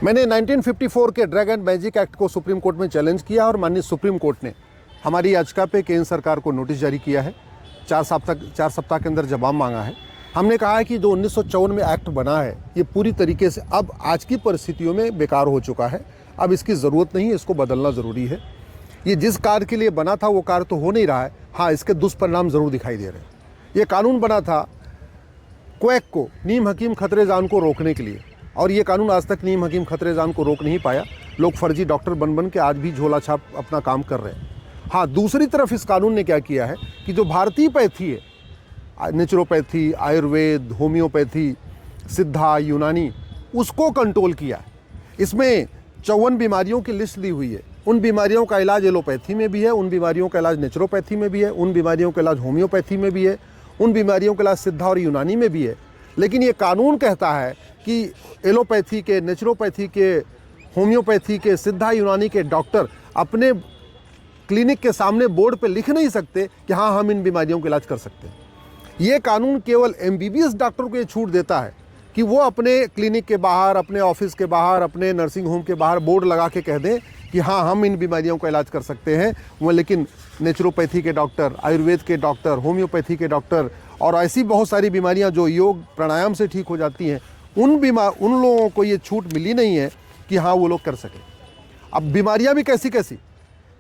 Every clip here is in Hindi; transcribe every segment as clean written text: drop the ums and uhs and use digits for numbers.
मैंने 1954 के ड्रग एंड मैजिक एक्ट को सुप्रीम कोर्ट में चैलेंज किया और माननीय सुप्रीम कोर्ट ने हमारी याचिका पे केंद्र सरकार को नोटिस जारी किया है। 4 सप्ताह के अंदर जवाब मांगा है। हमने कहा है कि जो 1954 में एक्ट बना है ये पूरी तरीके से अब आज की परिस्थितियों में बेकार हो चुका है। अब इसकी ज़रूरत नहीं है, इसको बदलना ज़रूरी है। ये जिस कार्य के लिए बना था वो कार्य तो हो नहीं रहा है। हाँ, इसके दुष्परिणाम ज़रूर दिखाई दे रहे हैं। ये कानून बना था क्वैक को, नीम हकीम खतरे जान को रोकने के लिए, और ये कानून आज तक नीम हकीम खतरे जान को रोक नहीं पाया। लोग फर्जी डॉक्टर बन के आज भी झोला छाप अपना काम कर रहे हैं। हाँ, दूसरी तरफ इस कानून ने क्या किया है कि जो भारतीय पैथी है, नेचुरोपैथी, आयुर्वेद, होम्योपैथी, सिद्धा, यूनानी, उसको कंट्रोल किया है। इसमें 54 बीमारियों की लिस्ट दी हुई है। उन बीमारियों का इलाज एलोपैथी में भी है, उन बीमारियों का इलाज नेचुरोपैथी में भी है, उन बीमारियों का इलाज होम्योपैथी में भी है, उन बीमारियों का इलाज सिद्धा और यूनानी में भी है। लेकिन ये कानून कहता है कि एलोपैथी के, नेचुरोपैथी के, होम्योपैथी के, सिद्धा, यूनानी के डॉक्टर अपने क्लिनिक के सामने बोर्ड पे लिख नहीं सकते कि हाँ, हम इन बीमारियों का इलाज कर सकते हैं। ये कानून केवल MBBS डॉक्टर को ये छूट देता है कि वो अपने क्लिनिक के बाहर, अपने ऑफिस के बाहर, अपने नर्सिंग होम के बाहर बोर्ड लगा के कह दें कि हाँ, हम इन बीमारियों का इलाज कर सकते हैं। वो लेकिन नेचुरोपैथी के डॉक्टर, आयुर्वेद के डॉक्टर, होम्योपैथी के डॉक्टर और ऐसी बहुत सारी बीमारियां जो योग प्राणायाम से ठीक हो जाती हैं, उन लोगों को ये छूट मिली नहीं है कि हाँ, वो लोग कर सकें। अब बीमारियां भी कैसी कैसी,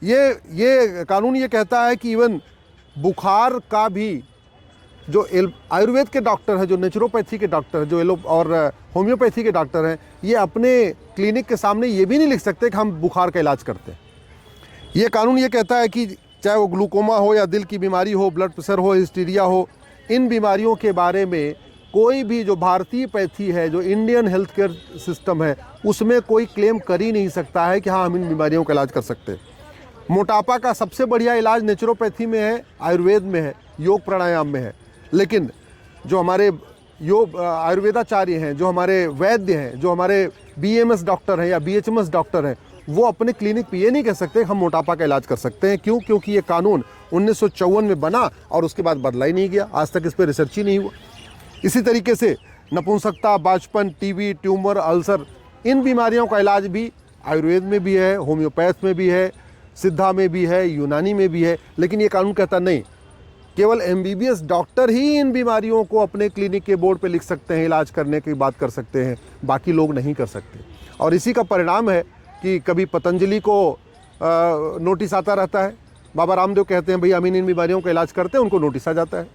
ये कानून ये कहता है कि इवन बुखार का भी जो आयुर्वेद के डॉक्टर हैं, जो नेचुरोपैथी के डॉक्टर हैं, जो और होम्योपैथी के डॉक्टर हैं, ये अपने क्लिनिक के सामने ये भी नहीं लिख सकते कि हम बुखार का इलाज करते हैं। ये कानून ये कहता है कि चाहे वो ग्लूकोमा हो या दिल की बीमारी हो, ब्लड प्रेशर हो, हिस्टीरिया हो, इन बीमारियों के बारे में कोई भी जो भारतीय पैथी है, जो इंडियन हेल्थ केयर सिस्टम है, उसमें कोई क्लेम कर ही नहीं सकता है कि हाँ, हम इन बीमारियों का इलाज कर सकते हैं। मोटापा का सबसे बढ़िया इलाज नेचुरोपैथी में है, आयुर्वेद में है, योग प्राणायाम में है। लेकिन जो हमारे आयुर्वेदाचार्य हैं, जो हमारे वैद्य हैं, जो हमारे BMS डॉक्टर हैं या BHMS डॉक्टर हैं, वो अपने क्लिनिक पे ये नहीं कह सकते हम मोटापा का इलाज कर सकते हैं। क्यों? क्योंकि ये कानून 1954 में बना और उसके बाद बदला ही नहीं गया। आज तक इस पर रिसर्च ही नहीं हुआ। इसी तरीके से नपुंसकता, बाचपन, TB, ट्यूमर, अल्सर, इन बीमारियों का इलाज भी आयुर्वेद में भी है, होम्योपैथ में भी है, सिद्धा में भी है, यूनानी में भी है। लेकिन ये कानून कहता नहीं, केवल MBBS डॉक्टर ही इन बीमारियों को अपने क्लिनिक के बोर्ड पे लिख सकते हैं, इलाज करने की बात कर सकते हैं, बाकी लोग नहीं कर सकते। और इसी का परिणाम है कि कभी पतंजलि को नोटिस आता रहता है, बाबा रामदेव कहते हैं भाई हम इन बीमारियों का इलाज करते हैं, उनको नोटिस आ जाता है।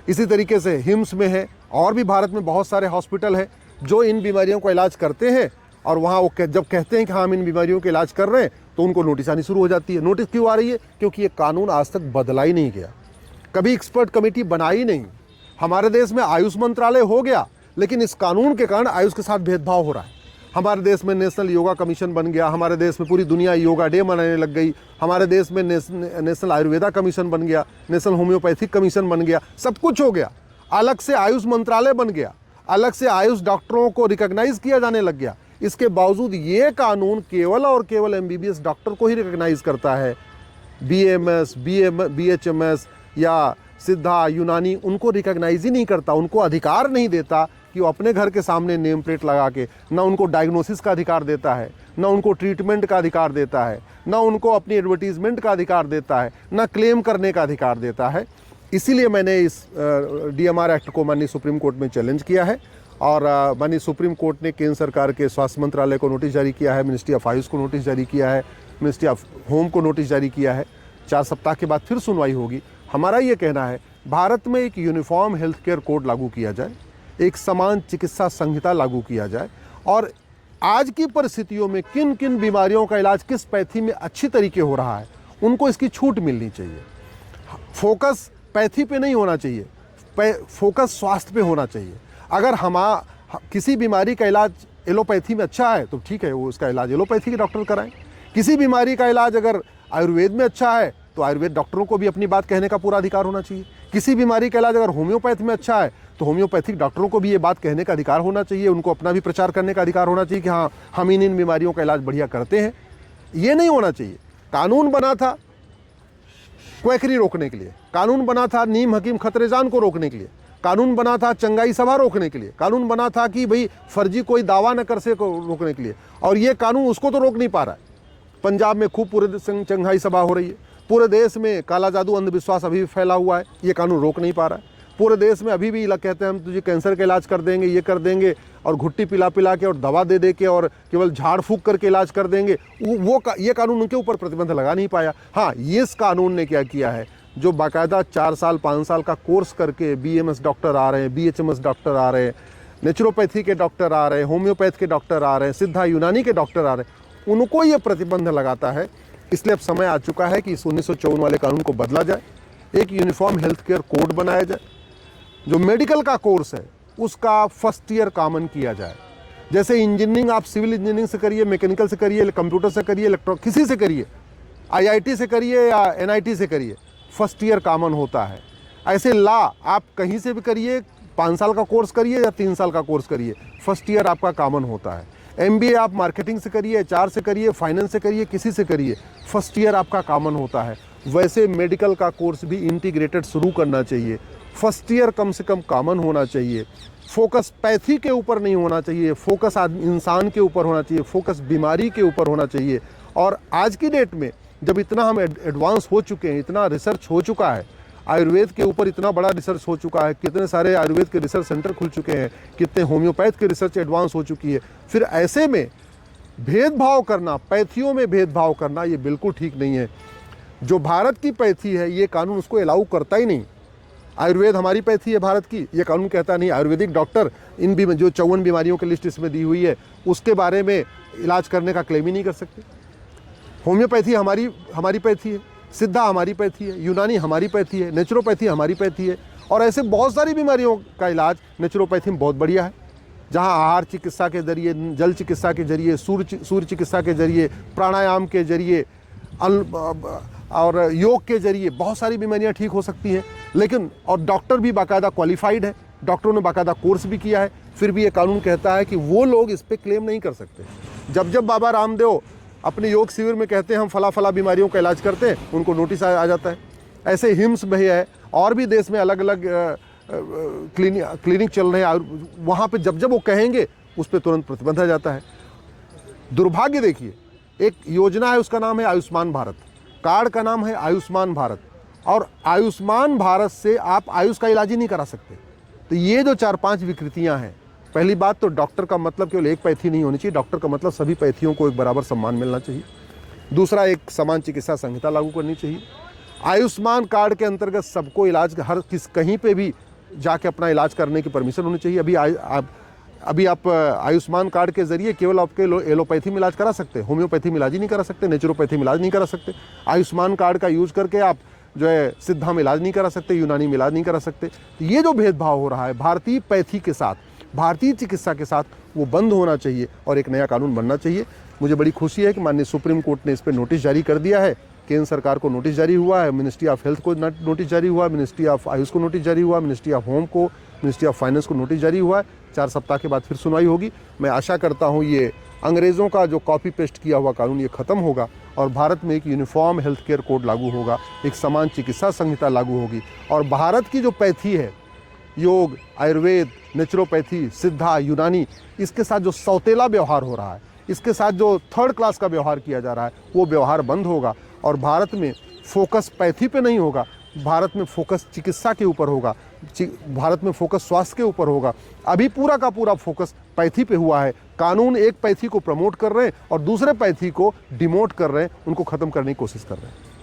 इसी तरीके से हिम्स में है, और भी भारत में बहुत सारे हॉस्पिटल हैं जो इन बीमारियों का इलाज करते हैं, और वहाँ वो जब कहते हैं कि हाँ, हम इन बीमारियों का इलाज कर रहे हैं, तो उनको नोटिस आनी शुरू हो जाती है। नोटिस क्यों आ रही है? क्योंकि ये कानून आज तक बदला ही नहीं गया, कभी एक्सपर्ट कमेटी बनाई नहीं। हमारे देश में आयुष मंत्रालय हो गया, लेकिन इस कानून के कारण आयुष के साथ भेदभाव हो रहा है। हमारे देश में नेशनल योगा कमीशन बन गया, हमारे देश में पूरी दुनिया योगा डे मनाने लग गई, हमारे देश में नेशनल आयुर्वेदा कमीशन बन गया, नेशनल होम्योपैथिक कमीशन बन गया, सब कुछ हो गया। अलग से आयुष मंत्रालय बन गया, अलग से आयुष डॉक्टरों को रिकॉग्नाइज किया जाने लग गया। इसके बावजूद ये कानून केवल और केवल MBBS डॉक्टर को ही रिकॉग्नाइज करता है। BMS, BHMS या सिद्धा, यूनानी, उनको रिकॉग्नाइज ही नहीं करता, उनको अधिकार नहीं देता कि वो अपने घर के सामने नेम प्लेट लगा के, ना उनको डायग्नोसिस का अधिकार देता है, ना उनको ट्रीटमेंट का अधिकार देता है, ना उनको अपनी एडवर्टीजमेंट का अधिकार देता है, ना क्लेम करने का अधिकार देता है। इसीलिए मैंने इस DMR एक्ट को माननीय सुप्रीम कोर्ट में चैलेंज किया है, और माननीय सुप्रीम कोर्ट ने केंद्र सरकार के स्वास्थ्य मंत्रालय को नोटिस जारी किया है, मिनिस्ट्री ऑफ आयुष को नोटिस जारी किया है, मिनिस्ट्री ऑफ होम को नोटिस जारी किया है। 4 सप्ताह के बाद फिर सुनवाई होगी। हमारा ये कहना है, भारत में एक यूनिफॉर्म हेल्थ केयर कोड लागू किया जाए, एक समान चिकित्सा संहिता लागू किया जाए, और आज की परिस्थितियों में किन किन बीमारियों का इलाज किस पैथी में अच्छी तरीके हो रहा है, उनको इसकी छूट मिलनी चाहिए। फोकस पैथी पे नहीं होना चाहिए, फोकस स्वास्थ्य पे होना चाहिए। अगर किसी बीमारी का इलाज एलोपैथी में अच्छा है तो ठीक है, वो उसका इलाज एलोपैथी के डॉक्टर कराएं। किसी बीमारी का इलाज अगर आयुर्वेद में अच्छा है तो आयुर्वेद डॉक्टरों को भी अपनी बात कहने का पूरा अधिकार होना चाहिए। किसी बीमारी का इलाज अगर होम्योपैथ में अच्छा है तो होम्योपैथिक डॉक्टरों को भी ये बात कहने का अधिकार होना चाहिए, उनको अपना भी प्रचार करने का अधिकार होना चाहिए कि हाँ, हम इन बीमारियों का इलाज बढ़िया करते हैं। ये नहीं होना चाहिए। कानून बना था क्वैकरी रोकने के लिए, कानून बना था नीम हकीम खतरे जान को रोकने के लिए, कानून बना था चंगाई सभा रोकने के लिए, कानून बना था कि भाई फर्जी कोई दावा न कर सके रोकने के लिए, और ये कानून उसको तो रोक नहीं पा रहा है। पंजाब में खूब पूरे चंगाई सभा हो रही है, पूरे देश में काला जादू अंधविश्वास अभी भी फैला हुआ है, ये कानून रोक नहीं पा रहा है। पूरे देश में अभी भी कहते हैं हम तुझे कैंसर का इलाज कर देंगे, ये कर देंगे, और घुट्टी पिला पिला के और दवा दे दे के और केवल झाड़ फूक करके इलाज कर देंगे, ये कानून उनके ऊपर प्रतिबंध लगा नहीं पाया। हाँ, ये इस कानून ने क्या किया है, जो बाकायदा 4 साल 5 साल का कोर्स करके BMS डॉक्टर आ रहे हैं, BHMS डॉक्टर आ रहे हैं, नेचुरोपैथी के डॉक्टर आ रहे हैं, होम्योपैथ के डॉक्टर आ रहे हैं, सिद्धा यूनानी के डॉक्टर आ रहे हैं, उनको ये प्रतिबंध लगाता है। इसलिए अब समय आ चुका है कि इस 1954 वाले कानून को बदला जाए, एक यूनिफॉर्म हेल्थ केयर कोड बनाया जाए, जो मेडिकल का कोर्स है उसका फर्स्ट ईयर कॉमन किया जाए। जैसे इंजीनियरिंग आप सिविल इंजीनियरिंग से करिए, मैकेनिकल से करिए, कंप्यूटर से करिए, किसी से करिए, IIT से करिए या NIT से करिए, फर्स्ट ईयर कॉमन होता है। ऐसे लॉ आप कहीं से भी करिए, 5 साल का कोर्स करिए या 3 साल का कोर्स करिए, फर्स्ट ईयर आपका कॉमन होता है। MBA आप मार्केटिंग से करिए, HR से करिए, फाइनेंस से करिए, किसी से करिए, फर्स्ट ईयर आपका कॉमन होता है। वैसे मेडिकल का कोर्स भी इंटीग्रेटेड शुरू करना चाहिए, फर्स्ट ईयर कम से कम कॉमन होना चाहिए। फोकस पैथी के ऊपर नहीं होना चाहिए, फोकस इंसान के ऊपर होना चाहिए, फोकस बीमारी के ऊपर होना चाहिए। और आज की डेट में जब इतना हम एडवांस हो चुके हैं, इतना रिसर्च हो चुका है, आयुर्वेद के ऊपर इतना बड़ा रिसर्च हो चुका है, कितने सारे आयुर्वेद के रिसर्च सेंटर खुल चुके हैं, कितने होम्योपैथ के रिसर्च एडवांस हो चुकी है, फिर ऐसे में भेदभाव करना, पैथियों में भेदभाव करना, ये बिल्कुल ठीक नहीं है। जो भारत की पैथी है ये कानून उसको अलाउ करता ही नहीं। आयुर्वेद हमारी पैथी है भारत की, ये कानून कहता नहीं आयुर्वेदिक डॉक्टर इन जो 54 बीमारियों की लिस्ट इसमें दी हुई है उसके बारे में इलाज करने का क्लेम ही नहीं कर सकते। होम्योपैथी हमारी पैथी है, सिद्धा हमारी पैथी है, यूनानी हमारी पैथी है, नेचुरोपैथी हमारी पैथी है, और ऐसे बहुत सारी बीमारियों का इलाज नेचुरोपैथी में बहुत बढ़िया है। जहां आहार चिकित्सा के जरिए, जल चिकित्सा के जरिए, सूर्य चिकित्सा के जरिए, प्राणायाम के जरिए और योग के जरिए बहुत सारी बीमारियां ठीक हो सकती हैं। लेकिन और डॉक्टर भी बाकायदा क्वालिफाइड है, डॉक्टरों ने बाकायदा कोर्स भी किया है, फिर भी ये कानून कहता है कि वो लोग इस पर क्लेम नहीं कर सकते। जब बाबा रामदेव अपने योग शिविर में कहते हैं हम फला बीमारियों का इलाज करते हैं, उनको नोटिस आ जाता है। ऐसे हिम्स भी है, और भी देश में अलग अलग क्लिनिक चल रहे हैं, वहाँ पे जब वो कहेंगे उस पर तुरंत प्रतिबंध आ जाता है। दुर्भाग्य देखिए, एक योजना है उसका नाम है आयुष्मान भारत, कार्ड का नाम है आयुष्मान भारत, और आयुष्मान भारत से आप आयुष का इलाज ही नहीं करा सकते। तो ये जो 4-5 विकृतियाँ हैं, पहली बात तो डॉक्टर का मतलब केवल एक पैथी नहीं होनी चाहिए, डॉक्टर का मतलब सभी पैथियों को एक बराबर सम्मान मिलना चाहिए। दूसरा, एक समान चिकित्सा संहिता लागू करनी चाहिए। आयुष्मान कार्ड के अंतर्गत सबको इलाज कहीं पे भी जाके अपना इलाज करने की परमिशन होनी चाहिए। अभी आप आयुष्मान कार्ड के जरिए केवल आपके एलोपैथी में इलाज करा सकते हैं, होम्योपैथी में इलाज ही नहीं करा सकते, नेचुरोपैथी में इलाज नहीं करा सकते। आयुष्मान कार्ड का यूज करके आप जो है सिद्धा में इलाज नहीं करा सकते, यूनानी में इलाज नहीं करा सकते। ये जो भेदभाव हो रहा है भारतीय पैथी के साथ, भारतीय चिकित्सा के साथ, वो बंद होना चाहिए और एक नया कानून बनना चाहिए। मुझे बड़ी खुशी है कि माननीय सुप्रीम कोर्ट ने इस पर नोटिस जारी कर दिया है। केंद्र सरकार को नोटिस जारी हुआ है, मिनिस्ट्री ऑफ हेल्थ को नोटिस जारी हुआ, मिनिस्ट्री ऑफ आयुष को नोटिस जारी हुआ, मिनिस्ट्री ऑफ होम को, मिनिस्ट्री ऑफ फाइनेंस को नोटिस जारी हुआ है। 4 सप्ताह के बाद फिर सुनवाई होगी। मैं आशा करता हूँ ये अंग्रेज़ों का जो कॉपी पेस्ट किया हुआ कानून ये ख़त्म होगा और भारत में एक यूनिफॉर्म हेल्थ केयर कोड लागू होगा, एक समान चिकित्सा संहिता लागू होगी, और भारत की जो पैथी है, योग, आयुर्वेद, नेचुरोपैथी, सिद्धा, यूनानी, इसके साथ जो सौतेला व्यवहार हो रहा है, इसके साथ जो थर्ड क्लास का व्यवहार किया जा रहा है, वो व्यवहार बंद होगा और भारत में फोकस पैथी पे नहीं होगा, भारत में फोकस चिकित्सा के ऊपर होगा, भारत में फोकस स्वास्थ्य के ऊपर होगा। अभी पूरा का पूरा फोकस पैथी पे हुआ है। कानून एक पैथी को प्रमोट कर रहे हैं और दूसरे पैथी को डिमोट कर रहे हैं, उनको ख़त्म करने की कोशिश कर रहे हैं।